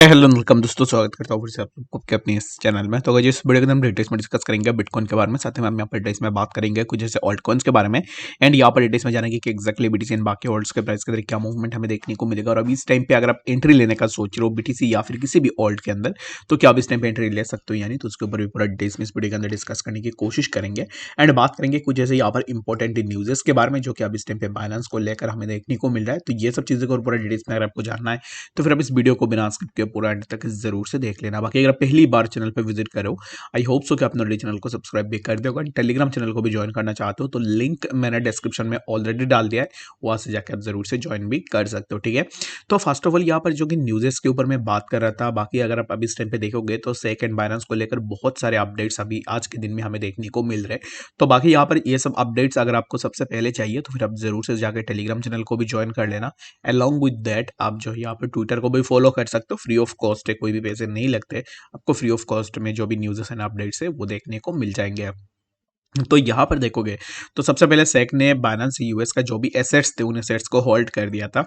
Hello welcome दोस्तों, स्वागत करता हूँ फिर से आप लोग के अपने इस चैनल में। तो अगर इस वीडियो के अंदर हम डिटेल्स में डिस्कस करेंगे बिटकॉइन के बारे में, साथ ही में हम यहाँ पर डिटेल्स में बात करेंगे कुछ जैसे ऑल्ट कॉइन्स के बारे में। एंड यहाँ पर डिटेल्स में जानेंगे कि एक्जैक्टली बीटीसी एंड बाकी ऑल्ट्स के प्राइस के अंदर क्या मूवमेंट हमें देखने को मिलेगा। और अभी इस टाइम पे अगर आप एंट्री लेने का सोच रहे हो बीटीसी या फिर किसी भी ऑल्ट के अंदर, तो क्या आप इस टाइम पे एंट्री ले सकते हो यानी, तो उसके ऊपर भी पूरा डिटेल्स में इस वीडियो के अंदर डिस्कस करने की कोशिश करेंगे। एंड बात करेंगे कुछ जैसे यहाँ पर इंपॉर्टेंट न्यूज़ के बारे में जो कि अब इस टाइम पे बाइनेंस को लेकर हमें देखने को मिल रहा है। तो ये सब चीज़ों को पूरा डिटेल्स में अगर आपको जानना है तो फिर आप इस वीडियो को बिना स्किप के पूरा एंड तक जरूर से देख लेना। बाकी अगर पहली बार चैनल पे विजिट करो, आई होप सो कि आपने ऑलरेडी चैनल को सब्सक्राइब भी कर दिया होगा। टेलीग्राम चैनल को भी ज्वाइन करना चाहते हो तो लिंक मैंने डिस्क्रिप्शन में ऑलरेडी डाल दिया है, वहां से जाकर आप जरूर से ज्वाइन भी कर सकते हो। ठीक है, तो फर्स्ट ऑफ ऑल यहाँ पर जो कि न्यूज़ेस के ऊपर मैं बात कर रहा था, बाकी अगर आप अभी इस टाइम पे देखोगे तो सेक एंड बाइनेंस को लेकर बहुत सारे अपडेट्स अभी आज के दिन में हमें देखने को मिल रहे हैं। तो बाकी यहाँ पर ये सब अपडेट्स अगर आपको सबसे पहले चाहिए तो फिर आप जरूर से जाकर टेलीग्राम चैनल को भी ज्वाइन कर लेना। अलॉन्ग विद दैट आप जो यहाँ पर ट्विटर को भी फॉलो कर सकते हो, फ्री ऑफ कॉस्ट है, कोई भी पैसे नहीं लगते आपको। फ्री ऑफ कॉस्ट में जो भी न्यूज़ एंड अपडेट्स है वो देखने को मिल जाएंगे। तो यहाँ पर देखोगे तो सबसे पहले सेक ने बाइनेंस यूएस का जो भी एसेट्स थे उन एसेट्स को होल्ड कर दिया था,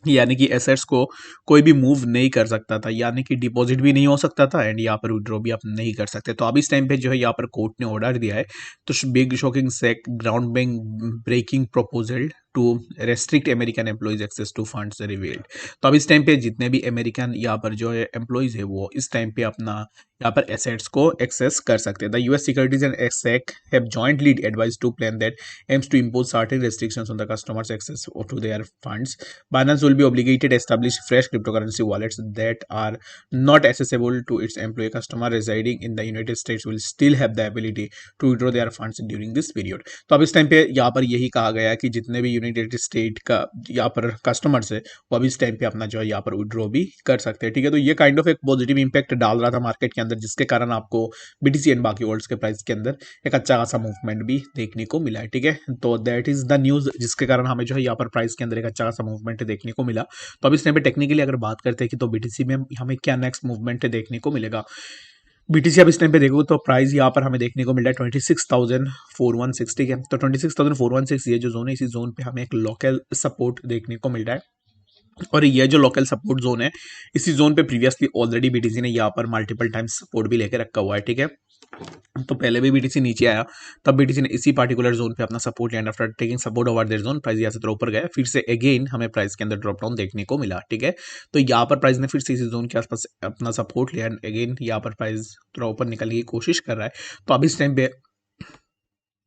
यानी कि एसेट्स को कोई भी मूव नहीं कर सकता था, यानी कि डिपॉजिट भी नहीं हो सकता था एंड यहाँ पर विड्रॉ भी आप नहीं कर सकते। तो अब इस टाइम पे जो है यहाँ पर कोर्ट ने ऑर्डर दिया है, तो big shocking SEC ground breaking proposal to restrict American employees access to funds revealed. तो अब इस टाइम पे जितने भी अमेरिकन यहाँ पर जो है एम्प्लॉइज है वो इस टाइम पे अपना यहाँ पर एसेट्स को एक्सेस कर सकते हैं। The US securities and SEC have jointly advised to plan that aims to impose certain restrictions on the customers' access to their funds. Binance will be obligated to establish fresh cryptocurrency wallets that are not accessible to its employee customer residing in the United States will still have the ability to withdraw their funds during this period. तो अब इस time पे यहाँ पर यही कहा गया है कि जितने भी यूनाइटेड स्टेट का यहाँ पर कस्टमर्स है वो अब इस टाइम पे अपना जो है यहाँ पर विड्रॉ भी कर सकते हैं। ठीक है, तो ये काइंड ऑफ एक पॉजिटिव इंपैक्ट डाल रहा था मार्केट के अंदर, जिसके कारण आपको बीटीसी एंड बाकी वर्ल्ड्स के प्राइस के अंदर एक अच्छा खासा मूवमेंट भी देखने को मिला है। ठीक है, तो दैट इज द न्यूज जिसके कारण हमें जो है यहाँ पर प्राइस के अंदर एक अच्छा खासा मूवमेंट देखने को मिला। तो अब इस टाइम पे टेक्निकली अगर बात करते हैं कि तो बीटीसी में हमें क्या नेक्स्ट मूवमेंट देखने को मिलेगा। बीटीसी अब इस टाइम पे देखो तो प्राइस यहाँ पर हमें देखने को मिल रहा है 26,416। ठीक है, तो 26,416 ये जो जोन है, इसी जोन पे हमें एक लोकल सपोर्ट देखने को मिल रहा है। और ये जो लोकल सपोर्ट जोन है, इसी जोन पे प्रीवियसली ऑलरेडी बीटीसी ने यहाँ पर मल्टीपल टाइम्स सपोर्ट भी लेके रखा हुआ है। ठीक है, तो पहले भी बीटीसी नीचे आया तब बीटीसी ने इसी पार्टिकुलर जोन पे अपना सपोर्ट लिया, after taking support over their zone price यहाँ से थोड़ा ऊपर गया, फिर से अगेन हमें प्राइस के अंदर ड्रॉप डाउन देखने को मिला। ठीक है, तो यहाँ पर प्राइस ने फिर से इसी जोन के आसपास अपना सपोर्ट लिया, अगेन यहाँ पर प्राइस थोड़ा ऊपर निकलने की कोशिश कर रहा है। तो अब इस टाइम पे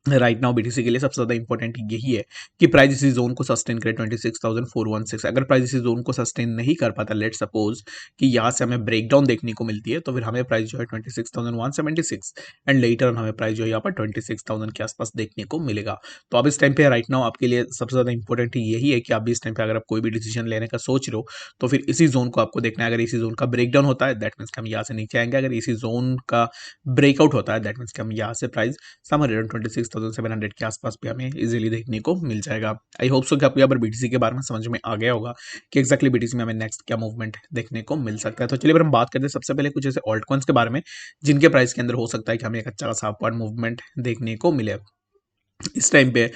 राइट नाउ बीटीसी के लिए सबसे ज्यादा इंपॉर्टेंट यही है कि प्राइस इसी जोन को सस्टेन करे 26,416। अगर प्राइस इसी जोन को सस्टेन नहीं कर पाता, लेट सपोज कि यहाँ से हमें ब्रेकडाउन देखने को मिलती है, तो फिर हमें प्राइस जो है 26,176 एंड लेटर हमें प्राइस जो है यहाँ पर 26,000 के आसपास देखने को मिलेगा। तो अब इस टाइम पे राइट नाउ आपके लिए सबसे ज्यादा इंपॉर्टेंट यही है कि आप इस टाइम पे अगर आप कोई भी डिसीजन लेने का सोच रहे हो तो फिर इसी जोन को आपको देखना है। अगर इसी जोन का ब्रेकडाउन होता है दैट मीन्स हम यहाँ से नीचे आएंगे, अगर इसी जोन का ब्रेकआउट होता है दैट मीन्स हम यहाँ से प्राइस समर अराउंड 26,700 के आसपास भी हमें इजीली देखने को मिल जाएगा। आई होप सो कि आपको यहाँ पर बीटीसी के बारे में समझ में आ गया होगा कि एक्जैक्टली बीटीसी में हमें नेक्स्ट क्या मूवमेंट देखने को मिल सकता है। तो चलिए हम बात करते हैं सबसे पहले कुछ ऐसे ऑल्ट कॉइन्स के बारे में जिनके प्राइस के अंदर हो सकता है कि हमें एक अच्छा खासा अपवर्ड मूवमेंट देखने को मिले इस टाइम पे।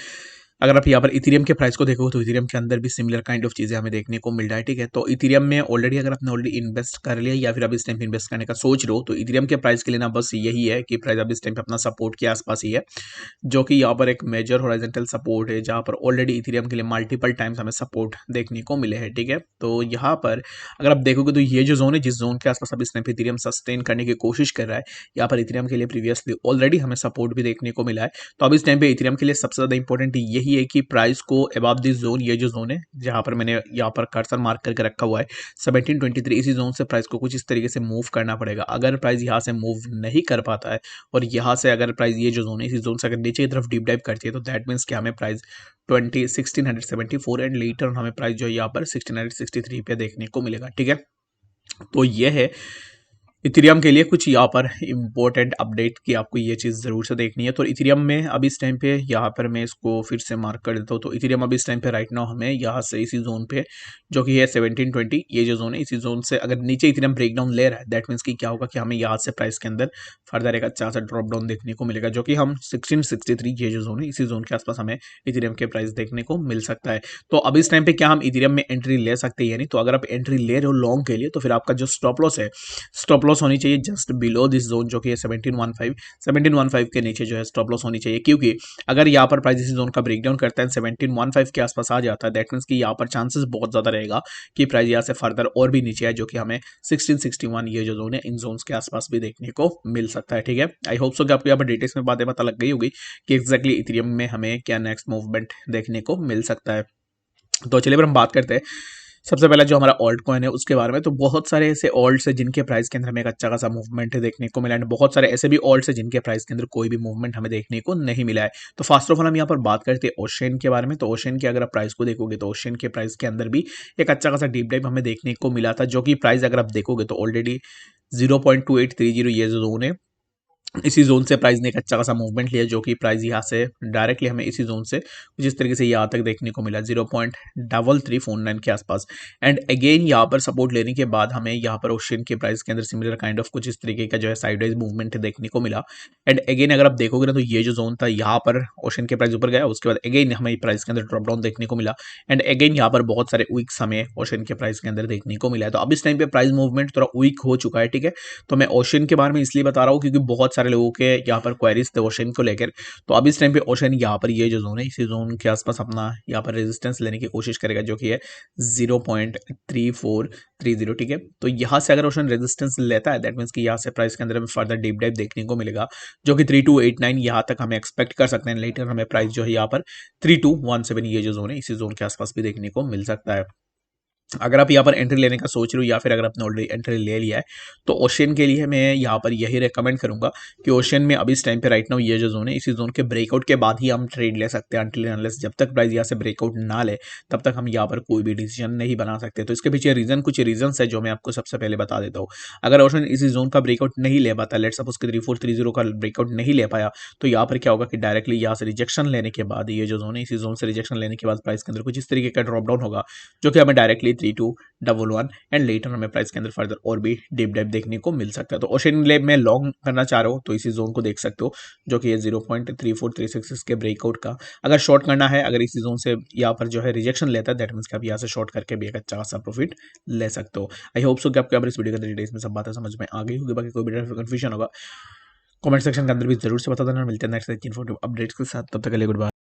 अगर आप यहाँ पर इथेरियम के प्राइस को देखो तो इथेरियम के अंदर भी सिमिलर काइंड ऑफ चीजें हमें देखने को मिल रहा है। ठीक है, तो इथेरियम में ऑलरेडी अगर आपने ऑलरेडी इन्वेस्ट कर लिया या फिर अब इस टाइम पे इन्वेस्ट करने का सोच रहे हो तो इथेरियम के प्राइस के लिए ना बस यही है कि प्राइस अब इस टाइम पे अपना सपोर्ट के आसपास ही है, जो कि यहाँ पर एक मेजर हॉरिजॉन्टल सपोर्ट है जहाँ पर ऑलरेडी इथेरियम के लिए मल्टीपल टाइम्स हमें सपोर्ट देखने को मिले हैं। ठीक है, तो यहाँ पर अगर आप देखोगे तो ये जो जोन है, जिस जोन के आसपास अब इस टाइम पे इथेरियम सस्टेन करने की कोशिश कर रहा है, यहाँ पर इथेरियम के लिए प्रीवियसली ऑलरेडी हमें सपोर्ट भी देखने को मिला है। तो अब इस टाइम पे इथेरियम के लिए सबसे ज्यादा इंपॉर्टेंट यही है कि प्राइस को अबव दिस जोन, ये जो जोन है जहां पर मैंने यहाँ पर कर्सर मार्क करके रखा हुआ है 1723, इसी जोन से प्राइस को कुछ इस तरीके से मूव करना पड़ेगा। अगर प्राइस यहाँ से मूव नहीं कर पाता है और यहाँ से अगर प्राइस ये जो जोन है इसी जोन से अगर नीचे की तरफ डीप डाइव करती है तो दैट मीन्स कि हमें प्राइस 1674 एंड लेटर हमें प्राइस जो है यहाँ पर 1663 पे देखने को मिलेगा। ठीक है, तो ये है इथेरियम के लिए कुछ यहाँ पर इम्पोर्टेंट अपडेट की आपको ये चीज़ ज़रूर से देखनी है। तो इथेरियम में अभी इस टाइम पे यहाँ पर मैं इसको फिर से मार्क कर देता हूँ। तो इथेरियम अभी इस टाइम पे राइट नाउ हमें यहाँ से इसी जोन पे जो कि है 1720, ये जो जोन है इसी जोन से अगर नीचे इथेरियम ब्रेकडाउन ले रहा है, दैट मीन्स कि क्या होगा कि हमें यहाँ से प्राइस के अंदर फर्दर एक अच्छा सा ड्रॉप डाउन देखने को मिलेगा, जो कि हम 1663 ये जो जोन है इसी जोन के आसपास हमें इथेरियम के प्राइस देखने को मिल सकता है। तो अभी इस टाइम पे क्या हम इथेरियम में एंट्री ले सकते हैं या नहीं? तो अगर आप एंट्री ले रहे हो लॉन्ग के लिए तो फिर आपका जो स्टॉप लॉस है, स्टॉप लॉस होनी चाहिए जस्ट बिलो दिस जोन जो कि है 1715 के नीचे जो है स्टॉप लॉस होनी चाहिए, क्योंकि अगर यहाँ पर प्राइस इस जोन का ब्रेकडाउन करता है 1715 के आसपास आ जाता है, दैट मीन्स कि यहाँ पर चांसेस बहुत ज़्यादा रहेगा कि प्राइस यहाँ से फर्दर और भी नीचे है, जो कि हमें 1661 ये जो जोन है इन जोन्स के आसपास भी देखने को मिल सकता है। ठीक है, आई होप सो कि आपको यहाँ पर डिटेल्स में बातें पता लग गई होगी कि एक्जैक्टली इथेरियम में हमें क्या नेक्स्ट मूवमेंट देखने को मिल सकता है। तो चलिए फिर हम बात करते हैं सबसे पहले जो हमारा ऑल्ट कॉइन है उसके बारे में। तो बहुत सारे ऐसे ऑल्ट्स है जिनके प्राइस के अंदर हमें एक अच्छा खासा मूवमेंट देखने को मिला है, बहुत सारे ऐसे भी ऑल्ट्स है जिनके प्राइस के अंदर कोई भी मूवमेंट हमें देखने को नहीं मिला है। तो फर्स्ट ऑफ ऑल हम यहाँ पर बात करते हैं ओशियन के बारे में। तो ओशियन के अगर आप प्राइस को देखोगे तो ओशियन के प्राइस के अंदर भी एक अच्छा खासा डीप डाइव हमें देखने को मिला था, जो कि प्राइस अगर आप देखोगे तो ऑलरेडी 0.2830 ये जो जोन है इसी जोन से प्राइस ने एक अच्छा खासा मूवमेंट लिया, जो कि प्राइस यहाँ से डायरेक्टली हमें इसी जोन से जिस तरीके से यहाँ तक देखने को मिला 0.3349 के आसपास। एंड अगेन यहाँ पर सपोर्ट लेने के बाद हमें यहाँ पर ओशियन के प्राइस के अंदर सिमिलर काइंड ऑफ कुछ इस तरीके का जो है साइडवाइज मूवमेंट देखने को मिला। एंड अगेन अगर आप देखोगे ना तो ये जो जोन था यहाँ पर ओशियन के प्राइस ऊपर गया, उसके बाद अगेन हमें प्राइस के अंदर ड्रॉप डाउन देखने को मिला। एंड अगेन यहाँ पर बहुत सारे वीक्स हमें ओशियन के प्राइस के अंदर देखने को मिला है। तो अब इस टाइम पे प्राइस मूवमेंट थोड़ा वीक हो चुका है। ठीक है, तो मैं ओशियन के बारे में इसलिए बता रहा हूँ क्योंकि बहुत सारे लोगों के यहाँ पर क्वेरीज थे ओशियन को लेकर। तो अब इस टाइम पे ओशियन यहाँ पर ये जो जोन है इसी जोन के आसपास अपना यहाँ पर रेजिस्टेंस लेने की कोशिश करेगा, जो कि है 0.3430। ठीक है, तो यहाँ से अगर ओशियन रेजिस्टेंस लेता है दैट मीन्स कि यहाँ से प्राइस के अंदर हमें फर्दर डीप डाइव देखने को मिलेगा, जो कि 3289 यहाँ तक हमें एक्सपेक्ट कर सकते हैं। लेटर हमें प्राइस जो है यहाँ पर 3217 ये जो जोन है इसी जोन के आसपास भी देखने को मिल सकता है। अगर आप यहाँ पर एंट्री लेने का सोच रहे हो या फिर अगर आपने ऑलरेडी एंट्री ले लिया है तो ओशियन के लिए मैं यहाँ पर यही रेकमेंड करूंगा कि ओशियन में अभी इस टाइम पे राइट नाउ ये जो जोन है इसी जोन के ब्रेकआउट के बाद ही हम ट्रेड ले सकते हैं, अनटिल अनलेस जब तक प्राइस यहाँ से ब्रेकआउट ना ले तब तक हम यहाँ पर कोई भी डिसीजन नहीं बना सकते। तो इसके पीछे रीजन कुछ रीजन है जो मैं आपको सबसे पहले बता देता हूँ। अगर ओशियन इसी जोन का ब्रेकआउट नहीं ले पाता, लेट सपोज कि 3430 का ब्रेकआउट नहीं ले पाया, तो यहाँ पर क्या होगा कि डायरेक्टली यहाँ से रिजेक्शन लेने के बाद ये जो जोन है इसी जोन से रिजेक्शन लेने के बाद प्राइस के अंदर कुछ इस तरीके का ड्रॉप डाउन होगा, जो कि हमें डायरेक्टली 3211 एंड लेटर हमें प्राइस के अंदर फर्दर और भी डीप डाइव देखने को मिल सकता है। तो ओशियन लेब में लॉन्ग करना चाह रहे हो तो इसी जोन को देख सकते हो, जो कि ये 0.3436 के ब्रेकआउट का। अगर शॉर्ट करना है, अगर इसी जोन से यहाँ पर जो है रिजेक्शन लेता है दैट मीन्स कि आप यहाँ से शॉर्ट करके भी एक अच्छा खासा प्रॉफिट ले सकते हो। आई होप सो कि आपको यहाँ पर इस वीडियो के अंदर डिटेल्स में सब बातें समझ में आ गई होगी। बाकी कोई भी कंफ्यूजन होगा कमेंट सेक्शन के अंदर भी जरूर से बता देना। मिलते हैं नेक्स्ट इन्फॉर्मेटिव अपडेट्स के साथ, तब तक के लिए गुड बाय।